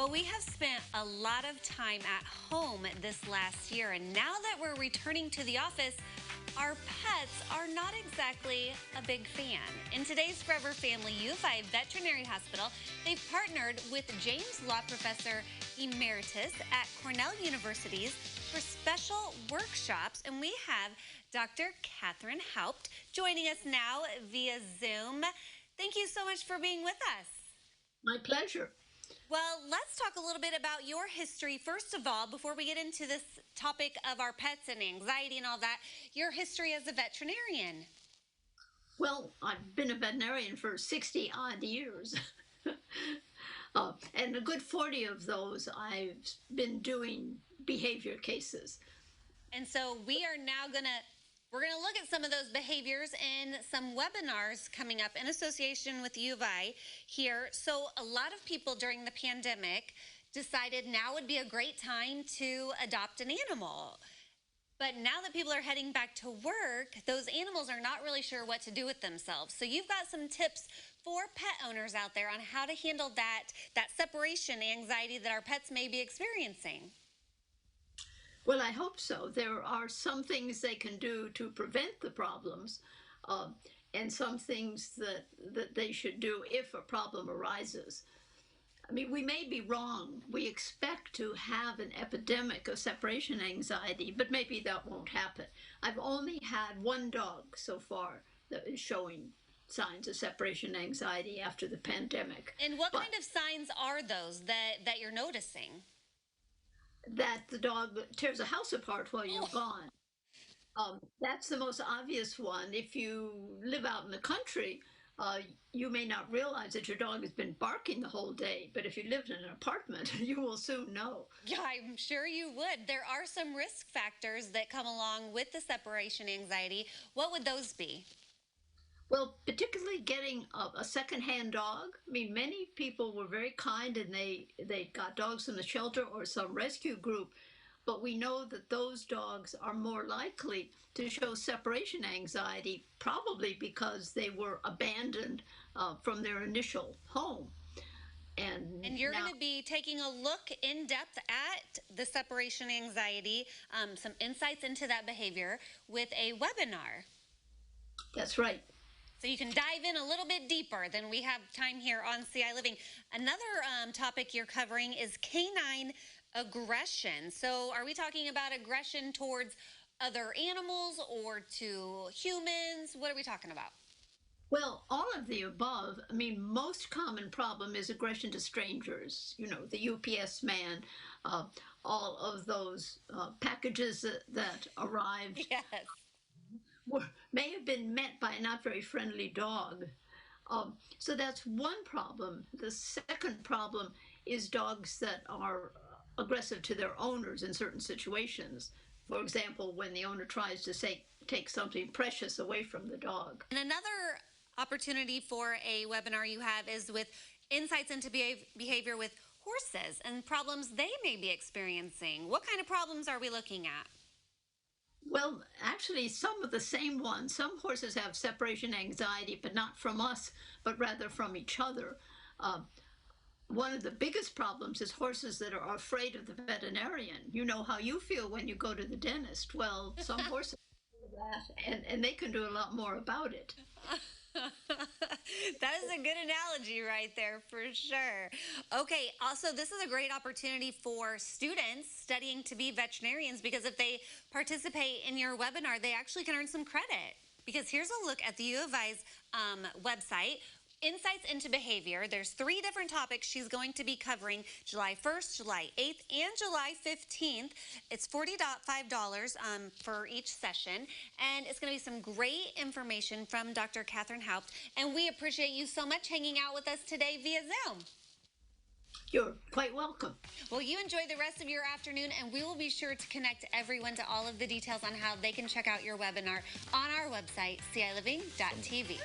Well, we have spent a lot of time at home this last year, and now that we're returning to the office, our pets are not exactly a big fan. In today's Forever Family U of I Veterinary Hospital, they've partnered with James Law Professor Emeritus at Cornell University's for special workshops, and we have Dr. Katherine Houpt joining us now via Zoom. Thank you so much for being with us. My pleasure. Well, let's talk a little bit about your history. First of all, before we get into this topic of our pets and anxiety and all that, your history as a veterinarian. Well, I've been a veterinarian for 60 odd years. And a good 40 of those I've been doing behavior cases. And so we're going to look at some of those behaviors in some webinars coming up in association with U of I here. So a lot of people during the pandemic decided now would be a great time to adopt an animal. But now that people are heading back to work, those animals are not really sure what to do with themselves. So you've got some tips for pet owners out there on how to handle that separation anxiety that our pets may be experiencing. Well, I hope so. There are some things they can do to prevent the problems, and some things that they should do if a problem arises. I mean, we may be wrong. We expect to have an epidemic of separation anxiety, but maybe that won't happen. I've only had one dog so far that is showing signs of separation anxiety after the pandemic. And what kind of signs are those that you're noticing? That the dog tears a house apart while you're gone. That's the most obvious one. If you live out in the country, you may not realize that your dog has been barking the whole day, but if you lived in an apartment, you will soon know. Yeah, I'm sure you would. There are some risk factors that come along with the separation anxiety. What would those be? Well, particularly getting a secondhand dog. I mean, many people were very kind and they got dogs from the shelter or some rescue group, but we know that those dogs are more likely to show separation anxiety, probably because they were abandoned from their initial home. And you're going to be taking a look in depth at the separation anxiety, some insights into that behavior with a webinar. That's right. So you can dive in a little bit deeper than we have time here on CI Living. Another topic you're covering is canine aggression. So are we talking about aggression towards other animals or to humans? What are we talking about? Well, all of the above. I mean, most common problem is aggression to strangers. You know, the UPS man, all of those packages that arrived. Yes. May have been met by a not very friendly dog. So that's one problem. The second problem is dogs that are aggressive to their owners in certain situations. For example, when the owner tries to take something precious away from the dog. And another opportunity for a webinar you have is with insights into behavior with horses and problems they may be experiencing. What kind of problems are we looking at? Well, actually, some of the same ones. Some horses have separation anxiety, but not from us, but rather from each other. One of the biggest problems is horses that are afraid of the veterinarian. You know how you feel when you go to the dentist. Well, some horses do that, and they can do a lot more about it. That is a good analogy right there for sure. Okay, also this is a great opportunity for students studying to be veterinarians, because if they participate in your webinar, they actually can earn some credit. Because here's a look at the U of I's website. Insights into behavior. There's 3 different topics she's going to be covering July 1st, July 8th, and July 15th. It's $45 for each session, and it's going to be some great information from Dr. Katherine Houpt, and we appreciate you so much hanging out with us today via Zoom. You're quite welcome. Well, you enjoy the rest of your afternoon, and we will be sure to connect everyone to all of the details on how they can check out your webinar on our website, CILiving.tv.